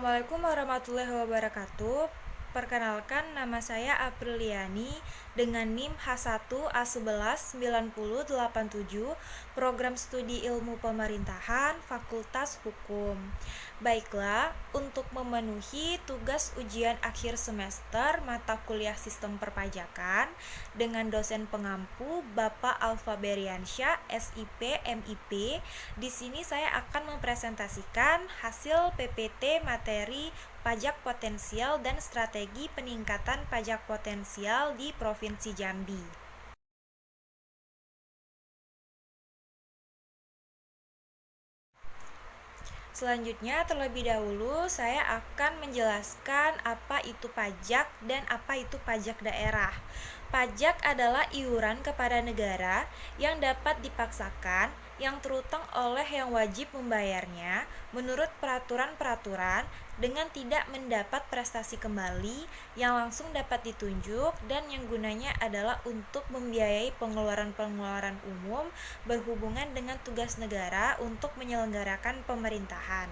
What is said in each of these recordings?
Assalamualaikum warahmatullahi wabarakatuh. Perkenalkan, nama saya Apriliani dengan NIM H1A119087, Program Studi Ilmu Pemerintahan, Fakultas Hukum. Baiklah, untuk memenuhi tugas ujian akhir semester mata kuliah Sistem Perpajakan dengan dosen pengampu Bapak Alfa Beriansyah, SIP, MIP, di sini saya akan mempresentasikan hasil PPT materi pajak potensial dan strategi peningkatan pajak potensial di Provinsi Jambi. Selanjutnya, terlebih dahulu saya akan menjelaskan apa itu pajak dan apa itu pajak daerah. Pajak adalah iuran kepada negara yang dapat dipaksakan yang terutang oleh yang wajib membayarnya menurut peraturan-peraturan dengan tidak mendapat prestasi kembali yang langsung dapat ditunjuk dan yang gunanya adalah untuk membiayai pengeluaran-pengeluaran umum berhubungan dengan tugas negara untuk menyelenggarakan pemerintahan.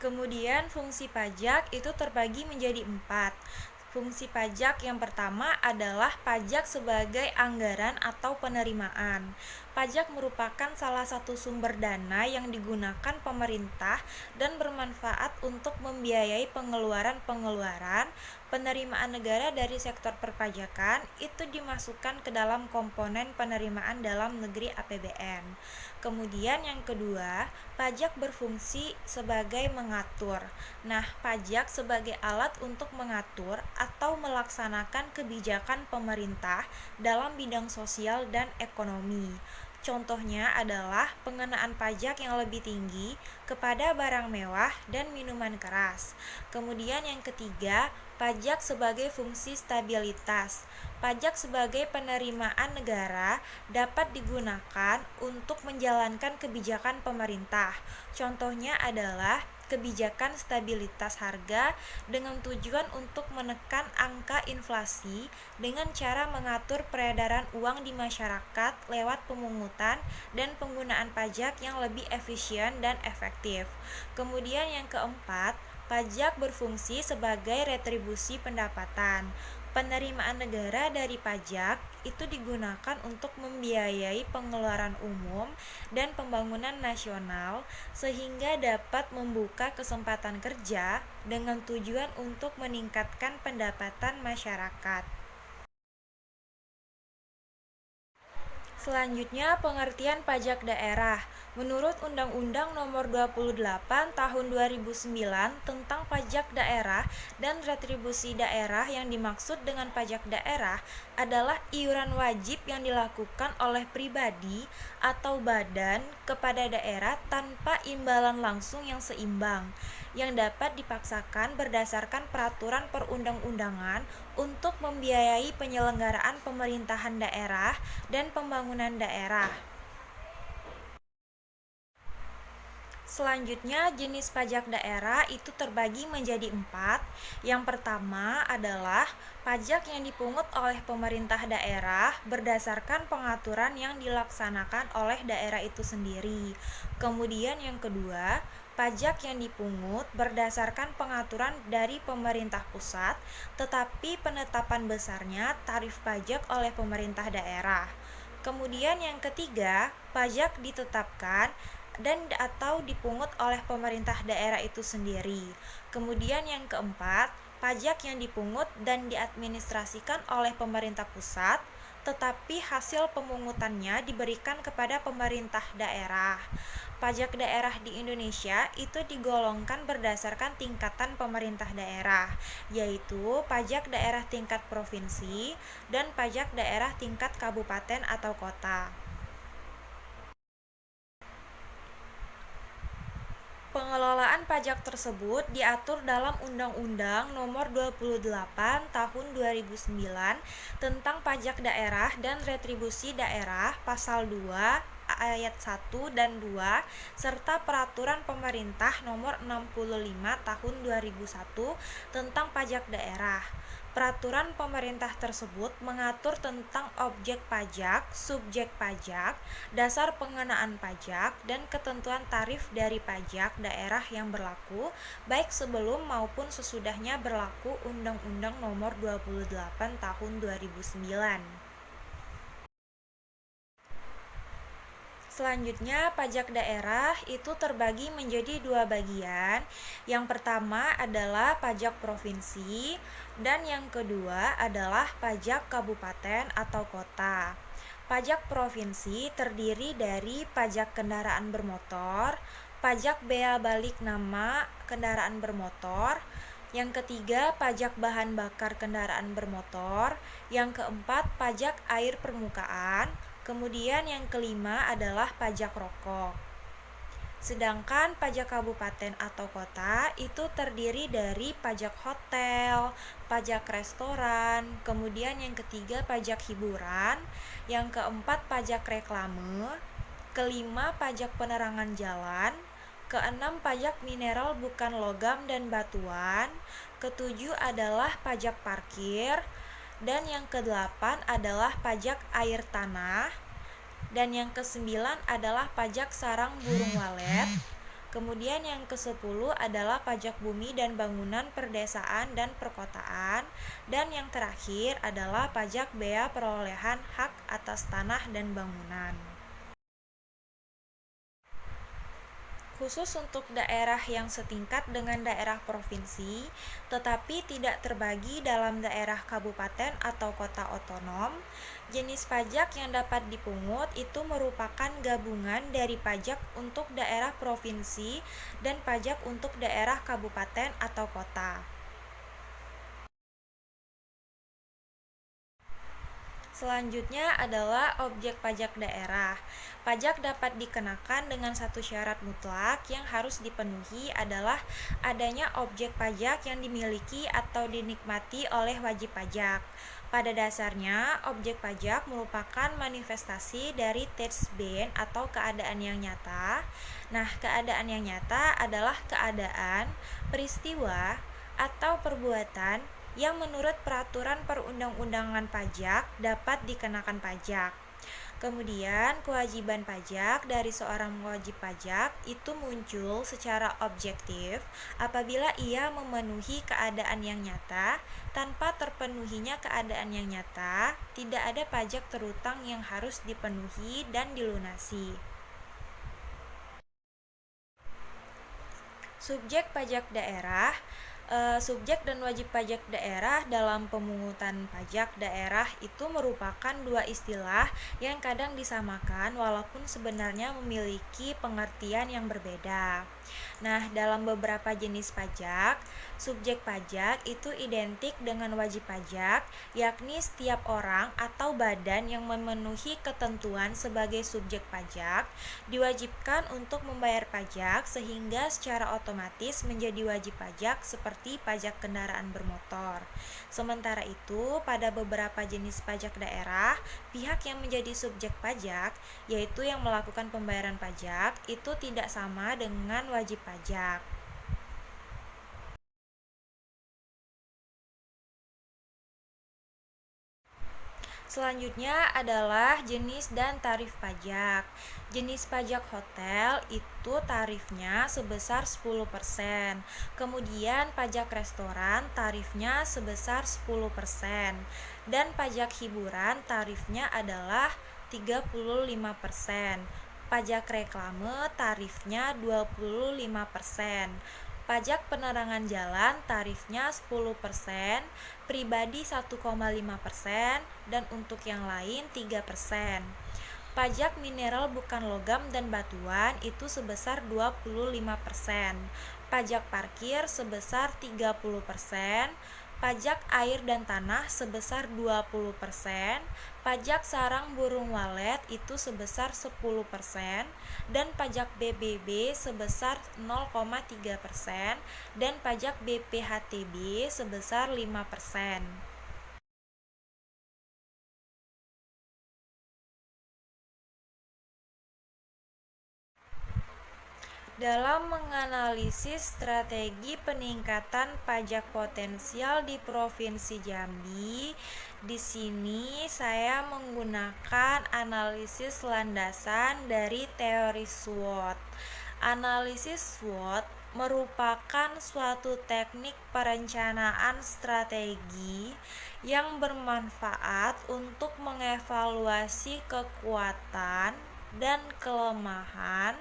Kemudian fungsi pajak itu terbagi menjadi 4. Fungsi pajak yang pertama adalah pajak sebagai anggaran atau penerimaan. Pajak merupakan salah satu sumber dana yang digunakan pemerintah dan bermanfaat untuk membiayai pengeluaran-pengeluaran. Penerimaan negara dari sektor perpajakan itu dimasukkan ke dalam komponen penerimaan dalam negeri APBN. Kemudian yang kedua, pajak berfungsi sebagai mengatur. Nah, pajak sebagai alat untuk mengatur atau melaksanakan kebijakan pemerintah dalam bidang sosial dan ekonomi. Contohnya adalah pengenaan pajak yang lebih tinggi kepada barang mewah dan minuman keras. Kemudian yang ketiga, pajak sebagai fungsi stabilitas. Pajak sebagai penerimaan negara dapat digunakan untuk menjalankan kebijakan pemerintah. Contohnya adalah kebijakan stabilitas harga dengan tujuan untuk menekan angka inflasi dengan cara mengatur peredaran uang di masyarakat lewat pemungutan dan penggunaan pajak yang lebih efisien dan efektif. Kemudian yang keempat, pajak berfungsi sebagai retribusi pendapatan. Penerimaan negara dari pajak itu digunakan untuk membiayai pengeluaran umum dan pembangunan nasional sehingga dapat membuka kesempatan kerja dengan tujuan untuk meningkatkan pendapatan masyarakat. Selanjutnya, pengertian pajak daerah. Menurut Undang-Undang Nomor 28 Tahun 2009 tentang pajak daerah dan retribusi daerah, yang dimaksud dengan pajak daerah adalah iuran wajib yang dilakukan oleh pribadi atau badan kepada daerah tanpa imbalan langsung yang seimbang, yang dapat dipaksakan berdasarkan peraturan perundang-undangan untuk membiayai penyelenggaraan pemerintahan daerah dan pembangunan daerah. Selanjutnya, jenis pajak daerah itu terbagi menjadi 4. Yang pertama adalah pajak yang dipungut oleh pemerintah daerah berdasarkan pengaturan yang dilaksanakan oleh daerah itu sendiri. Kemudian yang kedua, pajak yang dipungut berdasarkan pengaturan dari pemerintah pusat, tetapi penetapan besarnya tarif pajak oleh pemerintah daerah. Kemudian yang ketiga, pajak ditetapkan dan atau dipungut oleh pemerintah daerah itu sendiri. Kemudian yang keempat, pajak yang dipungut dan diadministrasikan oleh pemerintah pusat, tetapi hasil pemungutannya diberikan kepada pemerintah daerah. Pajak daerah di Indonesia itu digolongkan berdasarkan tingkatan pemerintah daerah, yaitu pajak daerah tingkat provinsi dan pajak daerah tingkat kabupaten atau kota. Pengelolaan pajak tersebut diatur dalam Undang-Undang Nomor 28 Tahun 2009 tentang Pajak Daerah dan Retribusi Daerah Pasal 2 ayat 1 dan 2 serta Peraturan Pemerintah Nomor 65 Tahun 2001 tentang pajak daerah. Peraturan pemerintah tersebut mengatur tentang objek pajak, subjek pajak, dasar pengenaan pajak, dan ketentuan tarif dari pajak daerah yang berlaku, baik sebelum maupun sesudahnya berlaku Undang-Undang Nomor 28 Tahun 2009. Selanjutnya, pajak daerah itu terbagi menjadi dua bagian. Yang pertama adalah pajak provinsi, dan yang kedua adalah pajak kabupaten atau kota. Pajak provinsi terdiri dari pajak kendaraan bermotor, pajak bea balik nama kendaraan bermotor, yang ketiga pajak bahan bakar kendaraan bermotor, yang keempat pajak air permukaan, kemudian yang kelima adalah pajak rokok. Sedangkan pajak kabupaten atau kota itu terdiri dari pajak hotel, pajak restoran, kemudian yang ketiga pajak hiburan, yang keempat pajak reklame, kelima pajak penerangan jalan, keenam pajak mineral bukan logam dan batuan, ketujuh adalah pajak parkir, dan yang kedelapan adalah pajak air tanah, dan yang kesembilan adalah pajak sarang burung walet. Kemudian yang ke-10 adalah pajak bumi dan bangunan perdesaan dan perkotaan, dan yang terakhir adalah pajak bea perolehan hak atas tanah dan bangunan. Khusus untuk daerah yang setingkat dengan daerah provinsi, tetapi tidak terbagi dalam daerah kabupaten atau kota otonom, jenis pajak yang dapat dipungut itu merupakan gabungan dari pajak untuk daerah provinsi dan pajak untuk daerah kabupaten atau kota. Selanjutnya adalah objek pajak daerah. Pajak dapat dikenakan dengan satu syarat mutlak yang harus dipenuhi adalah adanya objek pajak yang dimiliki atau dinikmati oleh wajib pajak. Pada dasarnya, objek pajak merupakan manifestasi dari Tatbein atau keadaan yang nyata. Nah, keadaan yang nyata adalah keadaan, peristiwa, atau perbuatan yang menurut peraturan perundang-undangan pajak dapat dikenakan pajak. Kemudian, kewajiban pajak dari seorang wajib pajak itu muncul secara objektif apabila ia memenuhi keadaan yang nyata. Tanpa terpenuhinya keadaan yang nyata, tidak ada pajak terutang yang harus dipenuhi dan dilunasi. Subjek pajak daerah. Subjek dan wajib pajak daerah dalam pemungutan pajak daerah itu merupakan dua istilah yang kadang disamakan walaupun sebenarnya memiliki pengertian yang berbeda. Nah, dalam beberapa jenis pajak, subjek pajak itu identik dengan wajib pajak, yakni setiap orang atau badan yang memenuhi ketentuan sebagai subjek pajak diwajibkan untuk membayar pajak sehingga secara otomatis menjadi wajib pajak seperti pajak kendaraan bermotor. Sementara itu, pada beberapa jenis pajak daerah, pihak yang menjadi subjek pajak, yaitu yang melakukan pembayaran pajak, itu tidak sama dengan wajib pajak. Selanjutnya adalah jenis dan tarif pajak. Jenis pajak hotel itu tarifnya sebesar 10%. Kemudian pajak restoran tarifnya sebesar 10%. Dan pajak hiburan tarifnya adalah 35%. Pajak reklame tarifnya 25%. Pajak penerangan jalan tarifnya 10%, pribadi 1,5%, dan untuk yang lain 3%. Pajak mineral bukan logam dan batuan itu sebesar 25%. Pajak parkir sebesar 30%. Pajak air dan tanah sebesar 20%, pajak sarang burung walet itu sebesar 10%, dan pajak BBB sebesar 0,3%, dan pajak BPHTB sebesar 5%. Dalam menganalisis strategi peningkatan pajak potensial di Provinsi Jambi, di sini saya menggunakan analisis landasan dari teori SWOT. Analisis SWOT merupakan suatu teknik perencanaan strategi yang bermanfaat untuk mengevaluasi kekuatan dan kelemahan,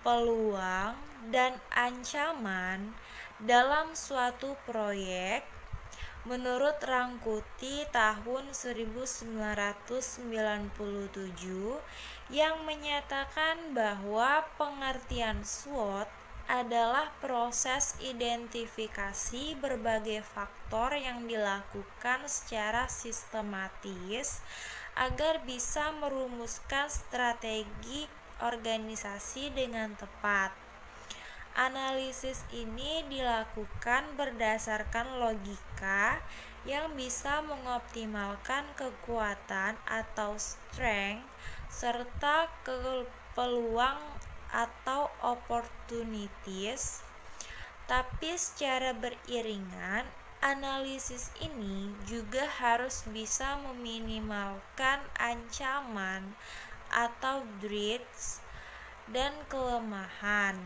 peluang, dan ancaman dalam suatu proyek. Menurut Rangkuti tahun 1997 yang menyatakan bahwa pengertian SWOT adalah proses identifikasi berbagai faktor yang dilakukan secara sistematis agar bisa merumuskan strategi organisasi dengan tepat. Analisis ini dilakukan berdasarkan logika yang bisa mengoptimalkan kekuatan atau strength serta peluang atau opportunities. Tapi secara beriringan, analisis ini juga harus bisa meminimalkan ancaman atau threats dan kelemahan.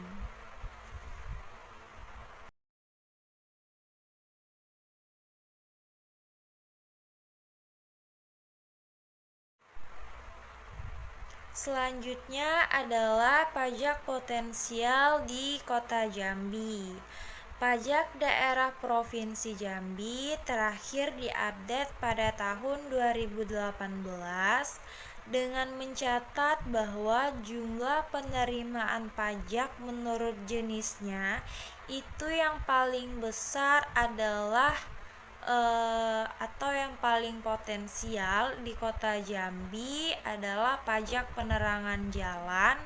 Selanjutnya adalah pajak potensial di Kota Jambi. Pajak daerah Provinsi Jambi terakhir diupdate pada tahun 2018 dengan mencatat bahwa jumlah penerimaan pajak menurut jenisnya itu yang paling besar adalah atau yang paling potensial di Kota Jambi adalah pajak penerangan jalan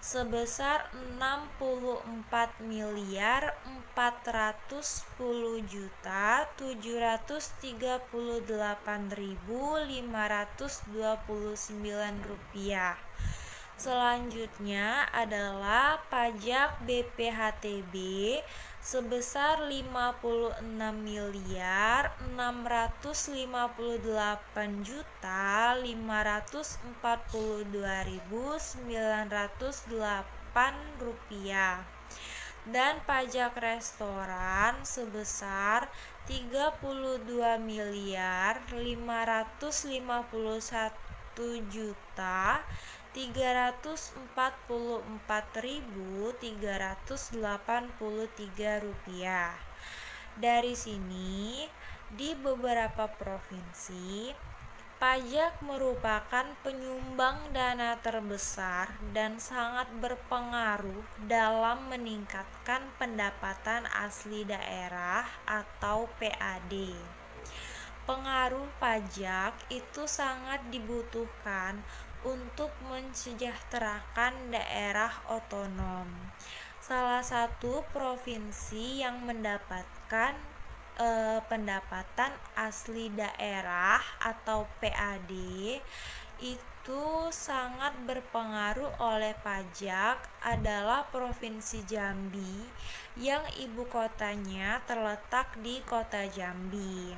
sebesar 64.410.738.529 rupiah. Selanjutnya adalah pajak BPHTB sebesar 56.659.908 rupiah, dan pajak restoran sebesar 32.354.383 rupiah. Dari sini, di beberapa provinsi, pajak merupakan penyumbang dana terbesar dan sangat berpengaruh dalam meningkatkan pendapatan asli daerah atau PAD. Pengaruh pajak itu sangat dibutuhkan untuk mensejahterakan daerah otonom. Salah satu provinsi yang mendapatkan pendapatan asli daerah atau PAD itu sangat berpengaruh oleh pajak adalah Provinsi Jambi yang ibu kotanya terletak di Kota Jambi.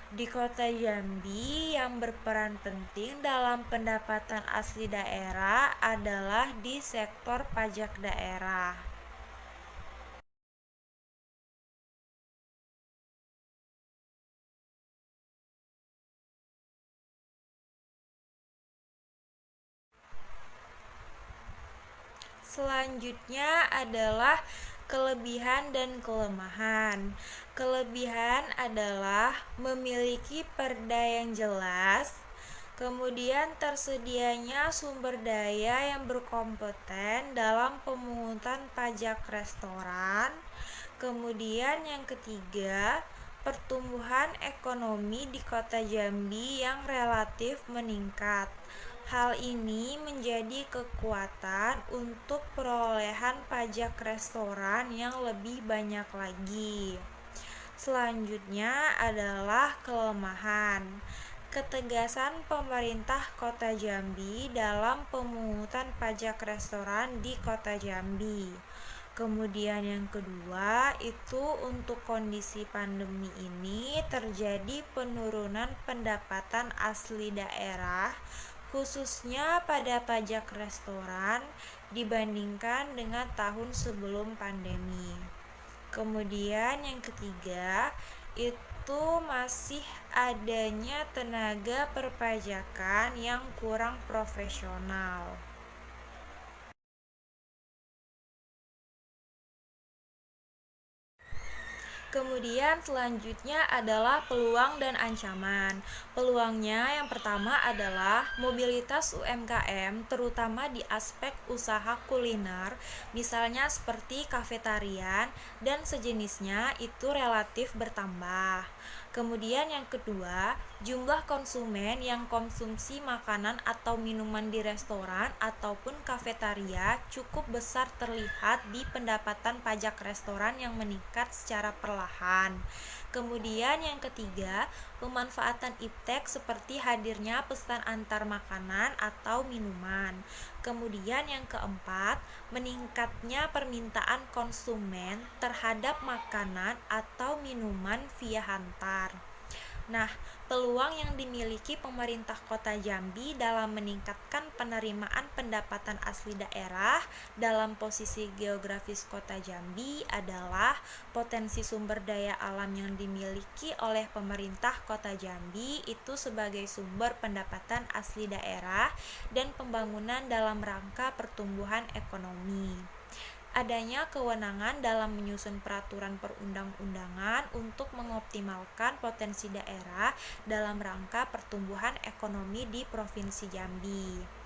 Di Kota Jambi yang berperan penting dalam pendapatan asli daerah adalah di sektor pajak daerah. Selanjutnya adalah kelebihan dan kelemahan. Kelebihan adalah memiliki perda yang jelas, kemudian tersedianya sumber daya yang berkompeten dalam pemungutan pajak restoran. Kemudian yang ketiga, pertumbuhan ekonomi di Kota Jambi yang relatif meningkat. Hal ini menjadi kekuatan untuk perolehan pajak restoran yang lebih banyak lagi. Selanjutnya adalah kelemahan. Ketegasan pemerintah Kota Jambi dalam pemungutan pajak restoran di Kota Jambi. Kemudian yang kedua itu untuk kondisi pandemi ini terjadi penurunan pendapatan asli daerah khususnya pada pajak restoran dibandingkan dengan tahun sebelum pandemi. Kemudian yang ketiga itu masih adanya tenaga perpajakan yang kurang profesional. Kemudian selanjutnya adalah peluang dan ancaman. Peluangnya yang pertama adalah mobilitas UMKM terutama di aspek usaha kuliner, misalnya seperti kafetarian dan sejenisnya itu relatif bertambah. Kemudian yang kedua, jumlah konsumen yang konsumsi makanan atau minuman di restoran ataupun kafetaria cukup besar terlihat di pendapatan pajak restoran yang meningkat secara perlahan. Kemudian yang ketiga, pemanfaatan iptek seperti hadirnya pesan antar makanan atau minuman. Kemudian yang keempat, meningkatnya permintaan konsumen terhadap makanan atau minuman via hantar. Nah, peluang yang dimiliki pemerintah Kota Jambi dalam meningkatkan penerimaan pendapatan asli daerah dalam posisi geografis Kota Jambi adalah potensi sumber daya alam yang dimiliki oleh pemerintah Kota Jambi itu sebagai sumber pendapatan asli daerah dan pembangunan dalam rangka pertumbuhan ekonomi. Adanya kewenangan dalam menyusun peraturan perundang-undangan untuk mengoptimalkan potensi daerah dalam rangka pertumbuhan ekonomi di Provinsi Jambi.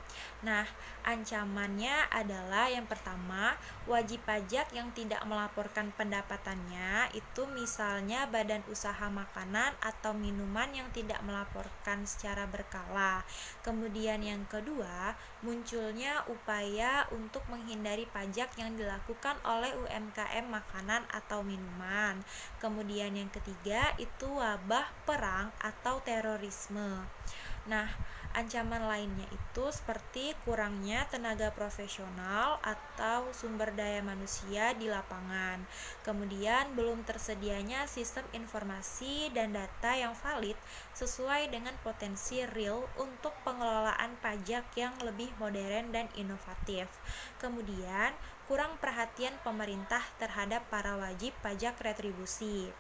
Nah, ancamannya adalah yang pertama, wajib pajak yang tidak melaporkan pendapatannya itu misalnya badan usaha makanan atau minuman yang tidak melaporkan secara berkala. Kemudian yang kedua, munculnya upaya untuk menghindari pajak yang dilakukan oleh UMKM makanan atau minuman. Kemudian yang ketiga itu wabah perang atau terorisme. Nah, ancaman lainnya itu seperti kurangnya tenaga profesional atau sumber daya manusia di lapangan. Kemudian belum tersedianya sistem informasi dan data yang valid sesuai dengan potensi real untuk pengelolaan pajak yang lebih modern dan inovatif. Kemudian kurang perhatian pemerintah terhadap para wajib pajak retribusi.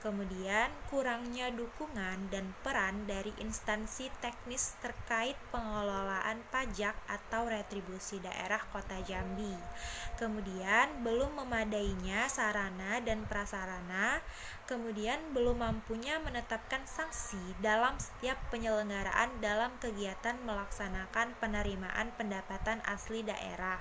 Kemudian, kurangnya dukungan dan peran dari instansi teknis terkait pengelolaan pajak atau retribusi daerah Kota Jambi. Kemudian, belum memadainya sarana dan prasarana. Kemudian, belum mampunya menetapkan sanksi dalam setiap penyelenggaraan dalam kegiatan melaksanakan penerimaan pendapatan asli daerah.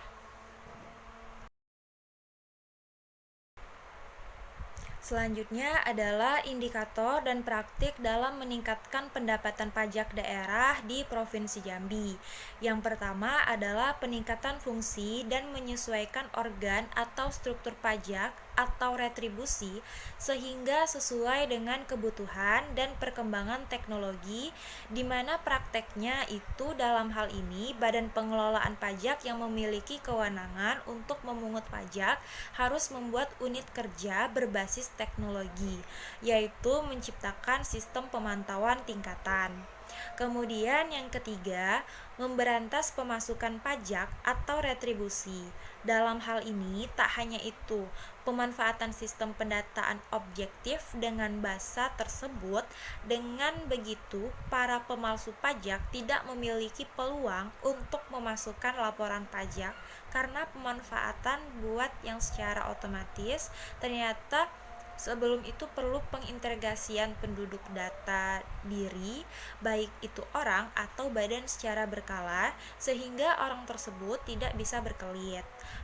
Selanjutnya adalah indikator dan praktik dalam meningkatkan pendapatan pajak daerah di Provinsi Jambi. Yang pertama adalah peningkatan fungsi dan menyesuaikan organ atau struktur pajak atau retribusi sehingga sesuai dengan kebutuhan dan perkembangan teknologi, di mana prakteknya itu dalam hal ini Badan Pengelolaan Pajak yang memiliki kewenangan untuk memungut pajak harus membuat unit kerja berbasis teknologi, yaitu menciptakan sistem pemantauan tingkatan. Kemudian yang ketiga, memberantas pemasukan pajak atau retribusi. Dalam hal ini tak hanya itu, pemanfaatan sistem pendataan objektif dengan bahasa tersebut, dengan begitu para pemalsu pajak tidak memiliki peluang untuk memasukkan laporan pajak karena pemanfaatan buat yang secara otomatis ternyata sebelum itu perlu pengintegrasian penduduk data diri, baik itu orang atau badan secara berkala, sehingga orang tersebut tidak bisa berkelit.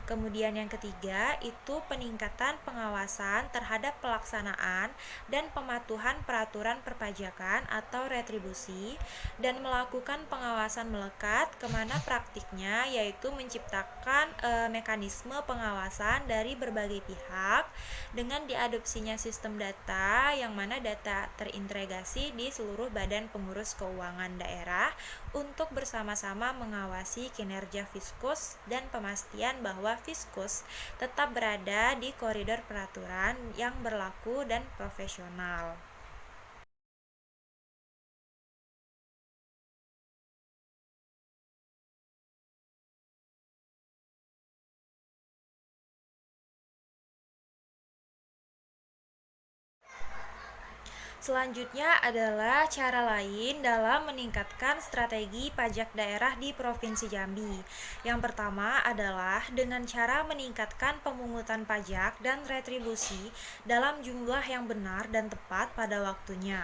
Kemudian yang ketiga itu peningkatan pengawasan terhadap pelaksanaan dan pematuhan peraturan perpajakan atau retribusi, dan melakukan pengawasan melekat kemana praktiknya yaitu menciptakan mekanisme pengawasan dari berbagai pihak dengan diadopsinya sistem data yang mana data terintegrasi di seluruh badan pengurus keuangan daerah untuk bersama-sama mengawasi kinerja Fiskus dan pemastian bahwa Fiskus tetap berada di koridor peraturan yang berlaku dan profesional. Selanjutnya adalah cara lain dalam meningkatkan strategi pajak daerah di Provinsi Jambi. Yang pertama adalah dengan cara meningkatkan pemungutan pajak dan retribusi dalam jumlah yang benar dan tepat pada waktunya.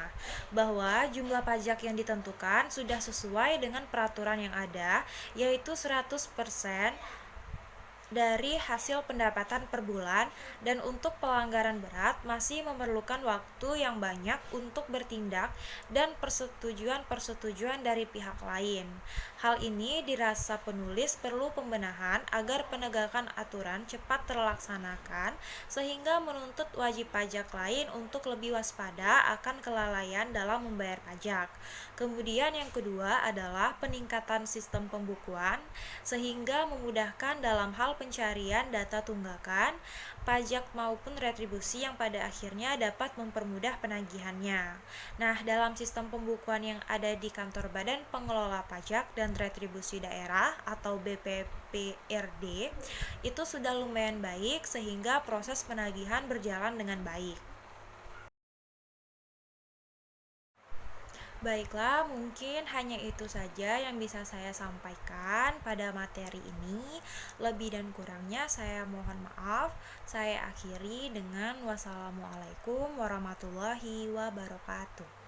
Bahwa jumlah pajak yang ditentukan sudah sesuai dengan peraturan yang ada, yaitu 100% dari hasil pendapatan per bulan, dan untuk pelanggaran berat masih memerlukan waktu yang banyak untuk bertindak dan persetujuan dari pihak lain. Hal ini dirasa penulis perlu pembenahan agar penegakan aturan cepat terlaksanakan sehingga menuntut wajib pajak lain untuk lebih waspada akan kelalaian dalam membayar pajak. Kemudian yang kedua adalah peningkatan sistem pembukuan sehingga memudahkan dalam hal pencarian data tunggakan, pajak maupun retribusi yang pada akhirnya dapat mempermudah penagihannya. Nah, dalam sistem pembukuan yang ada di kantor Badan Pengelola Pajak dan Retribusi Daerah atau BPPRD itu sudah lumayan baik sehingga proses penagihan berjalan dengan baik. Baiklah, mungkin hanya itu saja yang bisa saya sampaikan pada materi ini. Lebih dan kurangnya saya mohon maaf. Saya akhiri dengan wassalamualaikum warahmatullahi wabarakatuh.